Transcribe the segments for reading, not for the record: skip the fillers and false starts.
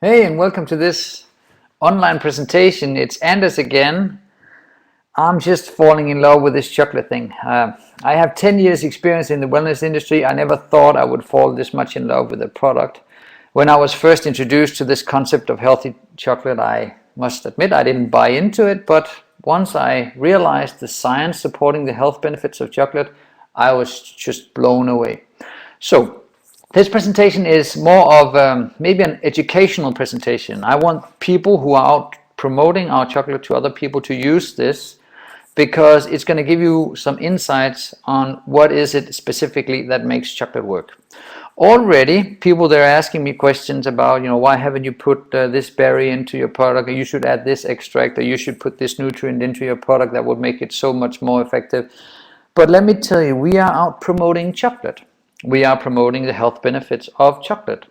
Hey, and welcome to this online presentation. It's Anders again. I'm just falling in love with this chocolate thing. I have 10 years experience in the wellness industry. I never thought I would fall this much in love with a product. When I was first introduced to this concept of healthy chocolate, I must admit I didn't buy into it, but once I realized the science supporting the health benefits of chocolate, I was just blown away. So this presentation is more of maybe an educational presentation. I want people who are out promoting our chocolate to other people to use this because it's going to give you some insights on what is it specifically that makes chocolate work. Already, people they're asking me questions about, why haven't you put this berry into your product, or you should add this extract, or you should put this nutrient into your product that would make it so much more effective. But let me tell you, we are out promoting chocolate. We are promoting the health benefits of chocolate.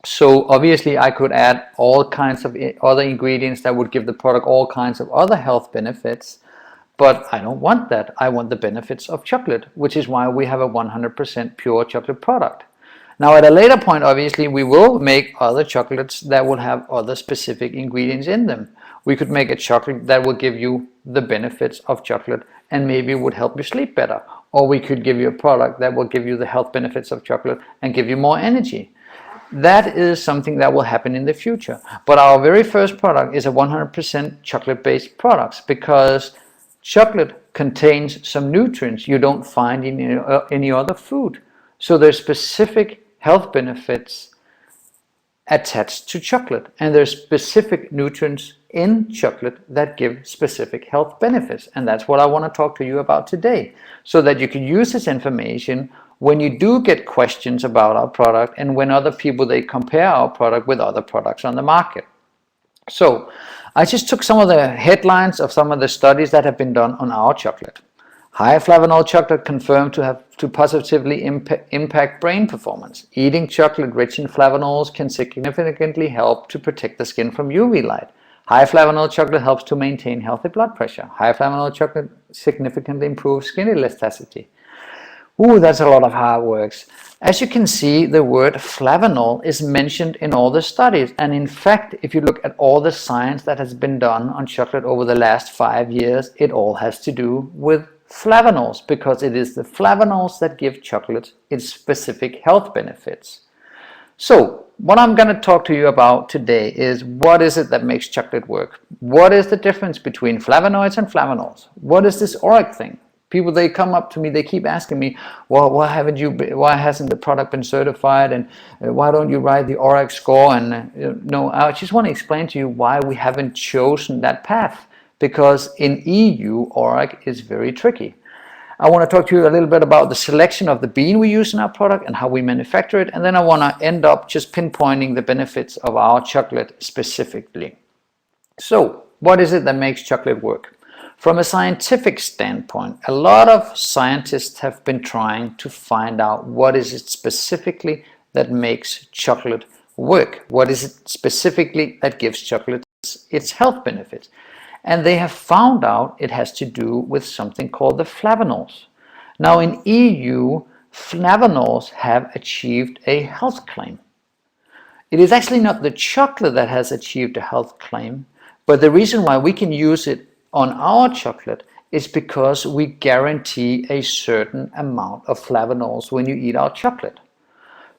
So obviously I could add all kinds of other ingredients that would give the product all kinds of other health benefits, but I don't want that. I want the benefits of chocolate, which is why we have a 100% pure chocolate product. Now at a later point, obviously, we will make other chocolates that will have other specific ingredients in them. We could make a chocolate that will give you the benefits of chocolate and maybe would help you sleep better. Or we could give you a product that will give you the health benefits of chocolate and give you more energy. That is something that will happen in the future. But our very first product is a 100% chocolate-based product because chocolate contains some nutrients you don't find in any other food. So there's specific health benefits attached to chocolate, and there's specific nutrients in chocolate that give specific health benefits, and that's what I want to talk to you about today, so that you can use this information when you do get questions about our product and when other people they compare our product with other products on the market. So I just took some of the headlines of some of the studies that have been done on our chocolate. High flavanol chocolate confirmed to positively impact brain performance. Eating chocolate rich in flavonols can significantly help to protect the skin from UV light. High flavanol chocolate helps to maintain healthy blood pressure. High flavanol chocolate significantly improves skin elasticity. Ooh, that's a lot of hard words. As you can see, the word flavanol is mentioned in all the studies. And in fact, if you look at all the science that has been done on chocolate over the last 5 years, it all has to do with flavonols, because it is the flavonols that give chocolate its specific health benefits. So what I'm going to talk to you about today is what is it that makes chocolate work? What is the difference between flavonoids and flavonols? What is this ORAC thing? People, they come up to me, they keep asking me, well, why hasn't the product been certified, and why don't you write the ORAC score? And no, I just want to explain to you why we haven't chosen that path. Because in EU, ORAC is very tricky. I want to talk to you a little bit about the selection of the bean we use in our product and how we manufacture it, and then I want to end up just pinpointing the benefits of our chocolate specifically. So, what is it that makes chocolate work? From a scientific standpoint, a lot of scientists have been trying to find out what is it specifically that makes chocolate work. What is it specifically that gives chocolate its health benefits? And they have found out it has to do with something called the flavonols. Now in EU, flavonols have achieved a health claim. It is actually not the chocolate that has achieved a health claim, but the reason why we can use it on our chocolate is because we guarantee a certain amount of flavonols when you eat our chocolate.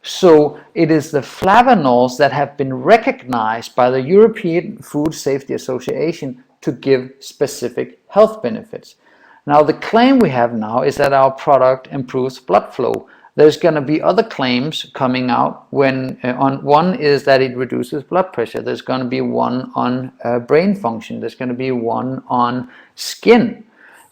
So it is the flavonols that have been recognized by the European Food Safety Association to give specific health benefits. Now the claim we have now is that our product improves blood flow. There's going to be other claims coming out when one is that it reduces blood pressure. There's going to be one on brain function. There's going to be one on skin.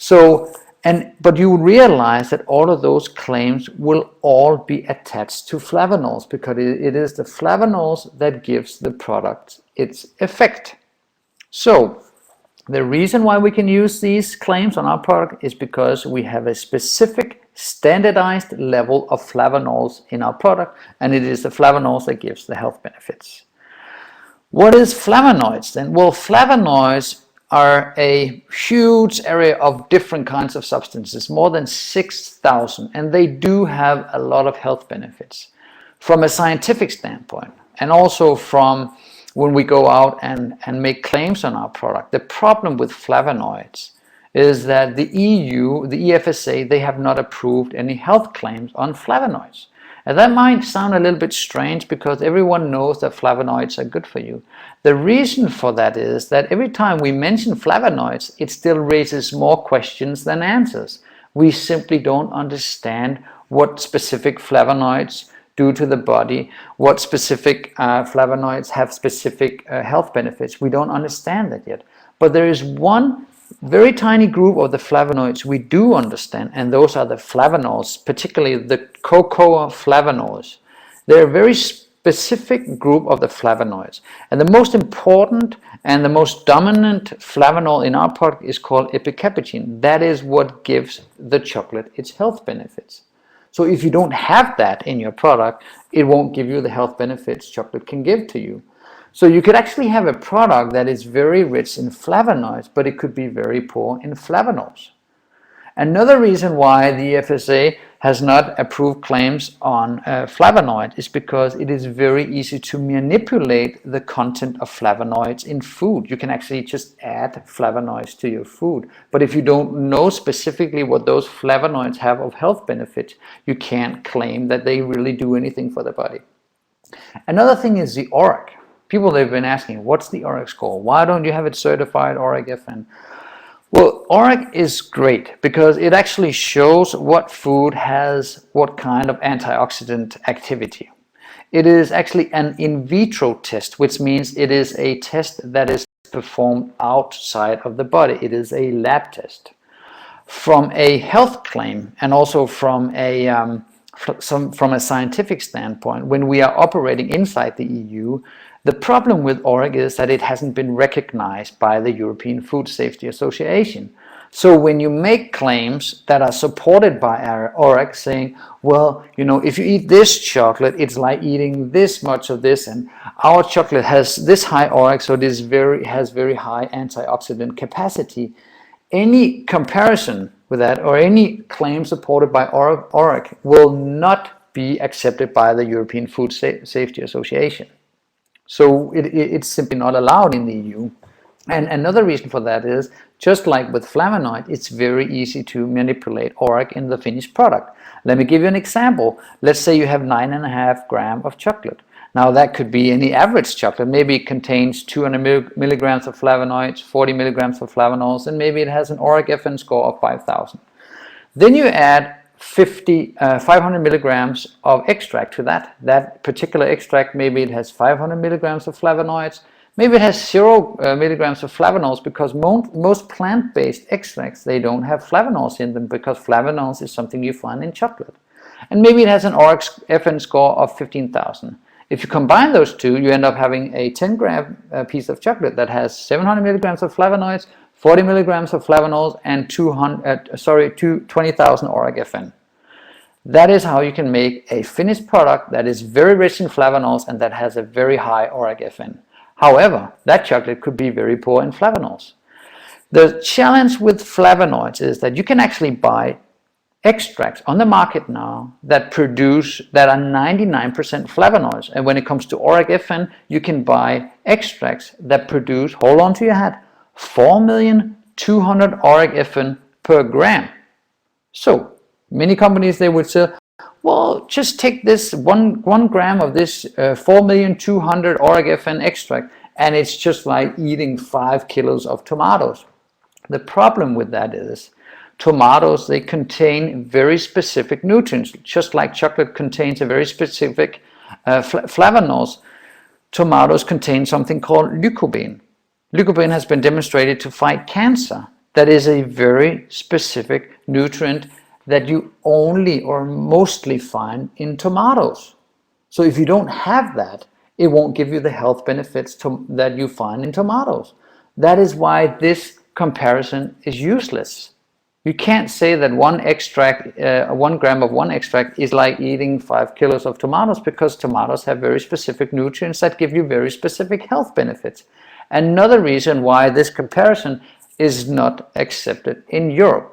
But you realize that all of those claims will all be attached to flavonols, because it is the flavonols that gives the product its effect. So the reason why we can use these claims on our product is because we have a specific standardized level of flavonols in our product, and it is the flavonols that gives the health benefits. What is flavonoids then? Well, flavonoids are a huge area of different kinds of substances, more than 6,000, and they do have a lot of health benefits. From a scientific standpoint, and also from when we go out and make claims on our product. The problem with flavonoids is that the EU, the EFSA, they have not approved any health claims on flavonoids. And that might sound a little bit strange because everyone knows that flavonoids are good for you. The reason for that is that every time we mention flavonoids, it still raises more questions than answers. We simply don't understand what specific flavonoids do to the body, what specific flavonoids have specific health benefits. We don't understand that yet. But there is one very tiny group of the flavonoids we do understand, and those are the flavonols, particularly the cocoa flavonols. They're a very specific group of the flavonoids, and the most important and the most dominant flavonol in our product is called epicapicin. That is what gives the chocolate its health benefits. So if you don't have that in your product, it won't give you the health benefits chocolate can give to you. So you could actually have a product that is very rich in flavonoids, but it could be very poor in flavonols. Another reason why the FSA has not approved claims on flavonoid is because it is very easy to manipulate the content of flavonoids in food. You can actually just add flavonoids to your food. But if you don't know specifically what those flavonoids have of health benefits, you can't claim that they really do anything for the body. Another thing is the ORAC. People, they've been asking, what's the ORAC score? Why don't you have it certified ORAC FN? Well, ORAC is great because it actually shows what food has what kind of antioxidant activity. It is actually an in vitro test, which means it is a test that is performed outside of the body. It is a lab test. From a health claim and also from a scientific standpoint, when we are operating inside the EU, the problem with ORAC is that it hasn't been recognized by the European Food Safety Association. So when you make claims that are supported by our ORAC saying, well, you know, if you eat this chocolate, it's like eating this much of this, and our chocolate has this high ORAC, so it has very high antioxidant capacity. Any comparison with that or any claim supported by ORAC will not be accepted by the European Food Safety Association. So it's simply not allowed in the EU. And another reason for that is, just like with flavonoid, it's very easy to manipulate ORAC in the finished product. Let me give you an example. Let's say you have 9.5 grams of chocolate. Now that could be any average chocolate. Maybe it contains 200 milligrams of flavonoids, 40 milligrams of flavonols, and maybe it has an ORAC FN score of 5,000. Then you add 500 milligrams of extract to that particular extract. Maybe it has 500 milligrams of flavonoids, maybe it has 0 milligrams of flavonols, because most plant-based extracts, they don't have flavonols in them, because flavonols is something you find in chocolate. And maybe it has an ORAC FN score of 15,000. If you combine those two, you end up having a 10-gram piece of chocolate that has 700 milligrams of flavonoids, 40 milligrams of flavonols, and 20,000 ORAC FN. That is how you can make a finished product that is very rich in flavonols and that has a very high ORAC FN. However, that chocolate could be very poor in flavonols. The challenge with flavonoids is that you can actually buy extracts on the market now that are 99% flavonoids. And when it comes to ORAC FN, you can buy extracts that produce, hold on to your hat, 4,200,000 ORAC FN per gram. So many companies, they would say, well, just take this one gram of this 4,200,000 ORAC FN extract, and it's just like eating 5 kilos of tomatoes. The problem with that is tomatoes, they contain very specific nutrients. Just like chocolate contains a very specific flavonols, tomatoes contain something called lycopene. Lycopene has been demonstrated to fight cancer. That is a very specific nutrient that you only or mostly find in tomatoes. So if you don't have that, it won't give you the health benefits that you find in tomatoes. That is why this comparison is useless. You can't say that 1 gram of one extract is like eating 5 kilos of tomatoes, because tomatoes have very specific nutrients that give you very specific health benefits. Another reason why this comparison is not accepted in Europe.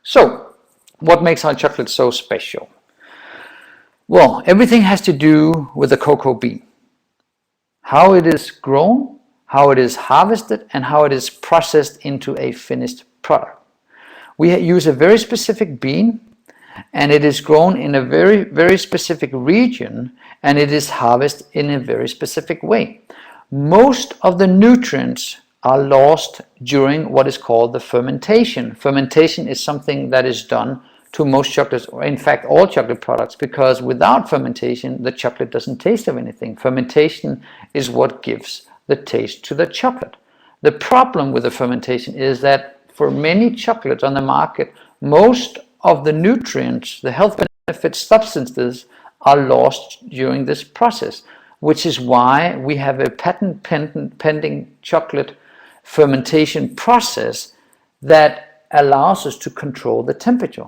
So, what makes our chocolate so special? Well, everything has to do with the cocoa bean. how it is grown, how it is harvested, and how it is processed into a finished product. We use a very specific bean, and it is grown in a very, very specific region, and it is harvested in a very specific way. Most of the nutrients are lost during what is called the fermentation. Fermentation is something that is done to most chocolates, or in fact all chocolate products, because without fermentation the chocolate doesn't taste of anything. Fermentation is what gives the taste to the chocolate. The problem with the fermentation is that for many chocolates on the market, most of the nutrients, the health benefit substances, are lost during this process, which is why we have a patent pending chocolate fermentation process that allows us to control the temperature.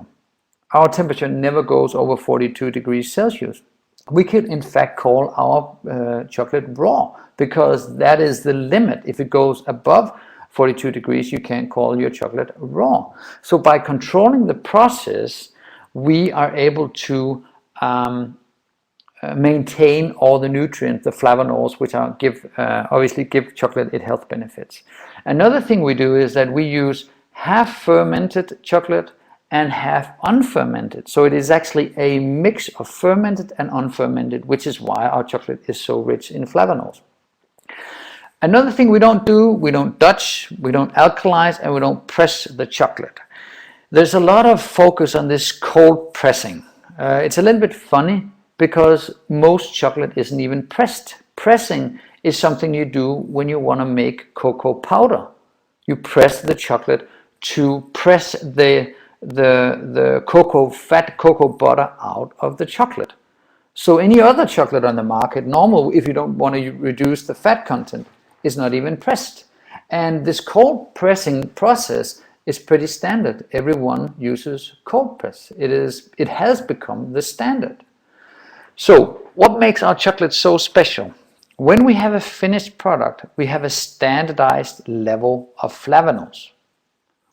Our temperature never goes over 42 degrees Celsius. We could in fact call our chocolate raw, because that is the limit. If it goes above 42 degrees, you can't call your chocolate raw. So by controlling the process, we are able to maintain all the nutrients, the flavonols, which are obviously give chocolate its health benefits. Another thing we do is that we use half fermented chocolate and half unfermented. So it is actually a mix of fermented and unfermented, which is why our chocolate is so rich in flavonols. Another thing we don't do, we don't Dutch, we don't alkalize, and we don't press the chocolate. There's a lot of focus on this cold pressing. It's a little bit funny because most chocolate isn't even pressed. Pressing is something you do when you want to make cocoa powder. You press the chocolate to press the cocoa butter out of the chocolate. So any other chocolate on the market, normal, if you don't want to reduce the fat content, is not even pressed. And this cold pressing process is pretty standard. Everyone uses cold press. It has become the standard. So what makes our chocolate so special? When we have a finished product, we have a standardized level of flavonols.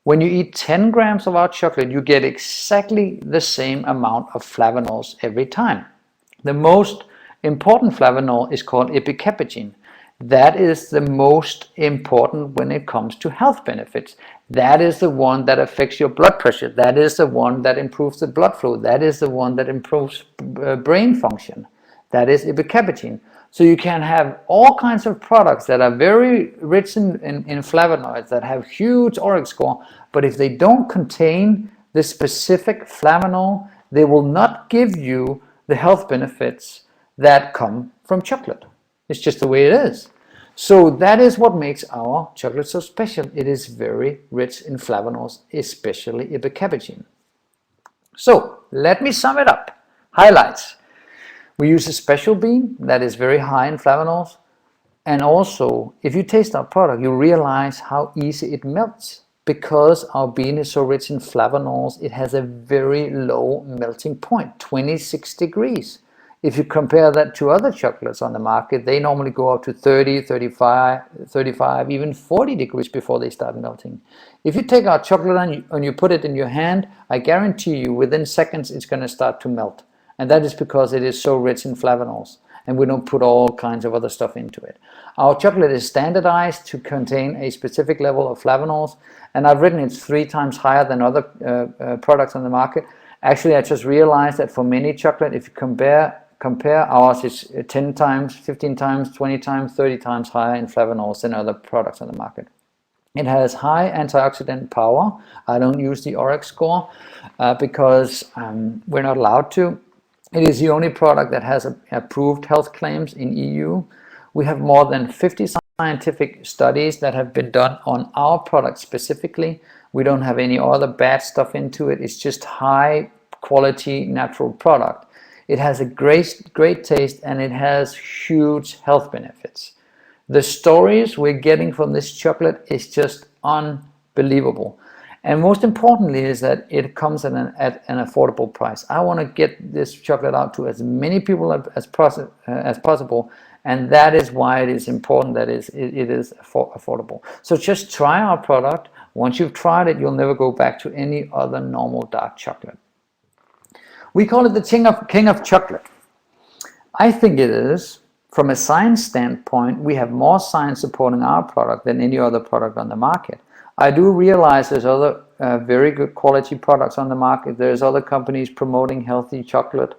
When you eat 10 grams of our chocolate, you get exactly the same amount of flavonols every time. The most important flavanol is called epicapagine. That is the most important when it comes to health benefits. That is the one that affects your blood pressure. That is the one that improves the blood flow. That is the one that improves brain function. That is epicapagine. So you can have all kinds of products that are very rich in flavonoids, that have huge ORAC score, but if they don't contain the specific flavanol, they will not give you the health benefits that come from chocolate. It's just the way it is. So that is what makes our chocolate so special. It is very rich in flavonols, especially epicapagine. So let me sum it up. Highlights. We use a special bean that is very high in flavonols. And also, if you taste our product, you realize how easy it melts. Because our bean is so rich in flavonols, it has a very low melting point, 26 degrees. If you compare that to other chocolates on the market, they normally go up to 30, 35, even 40 degrees before they start melting. If you take our chocolate and you put it in your hand, I guarantee you within seconds it's going to start to melt. And that is because it is so rich in flavonols, and we don't put all kinds of other stuff into it. Our chocolate is standardized to contain a specific level of flavonols, and I've written it's 3 times higher than other products on the market. Actually, I just realized that for many chocolate, if you compare ours, it's 10 times, 15 times, 20 times, 30 times higher in flavonols than other products on the market. It has high antioxidant power. I don't use the ORAC score because we're not allowed to. It is the only product that has approved health claims in EU. We have more than 50 scientific studies that have been done on our product specifically. We don't have any other bad stuff into it. It's just high quality natural product. It has a great taste, and it has huge health benefits. The stories we're getting from this chocolate is just unbelievable. And most importantly is that it comes at an affordable price. I want to get this chocolate out to as many people as possible, and that is why it is important that it is affordable. So just try our product. Once you've tried it, you'll never go back to any other normal dark chocolate. We call it the king of chocolate. I think it is From a science standpoint, we have more science supporting our product than any other product on the market. I do realize there's other very good quality products on the market. There's other companies promoting healthy chocolate,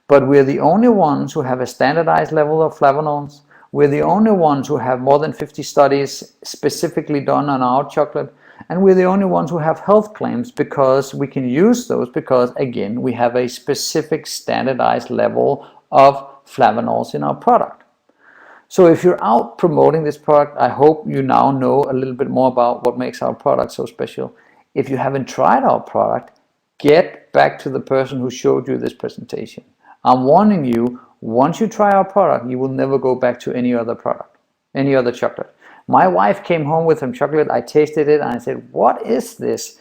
but we're the only ones who have a standardized level of flavonols. We're the only ones who have more than 50 studies specifically done on our chocolate, and we're the only ones who have health claims because we can use those because, again, we have a specific standardized level of flavonols in our product. So if you're out promoting this product, I hope you now know a little bit more about what makes our product so special. If you haven't tried our product, get back to the person who showed you this presentation. I'm warning you, once you try our product, you will never go back to any other product, any other chocolate. My wife came home with some chocolate, I tasted it, and I said, what is this?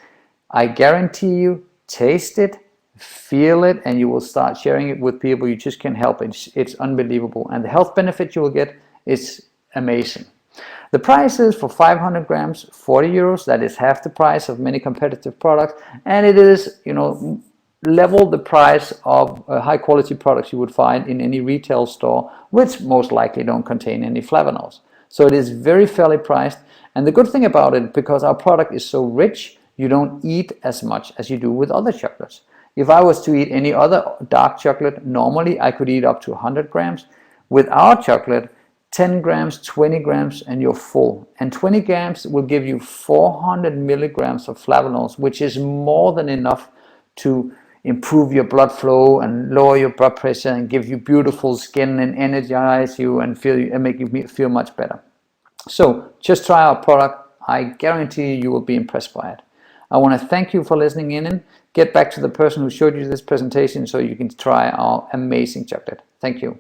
I guarantee you, taste it, feel it, and you will start sharing it with people. You just can't help it. It's unbelievable, and the health benefit you will get is amazing. The price is for 500 grams, 40 euros. That is half the price of many competitive products, and it is, level the price of high quality products you would find in any retail store, which most likely don't contain any flavonols. So it is very fairly priced, and the good thing about it, because our product is so rich, you don't eat as much as you do with other chocolates. If I was to eat any other dark chocolate, normally I could eat up to 100 grams. With our chocolate, 10 grams, 20 grams, and you're full. And 20 grams will give you 400 milligrams of flavonols, which is more than enough to improve your blood flow and lower your blood pressure and give you beautiful skin and energize you and make you feel much better. So just try our product. I guarantee you will be impressed by it. I want to thank you for listening in, and get back to the person who showed you this presentation so you can try our amazing chocolate. Thank you.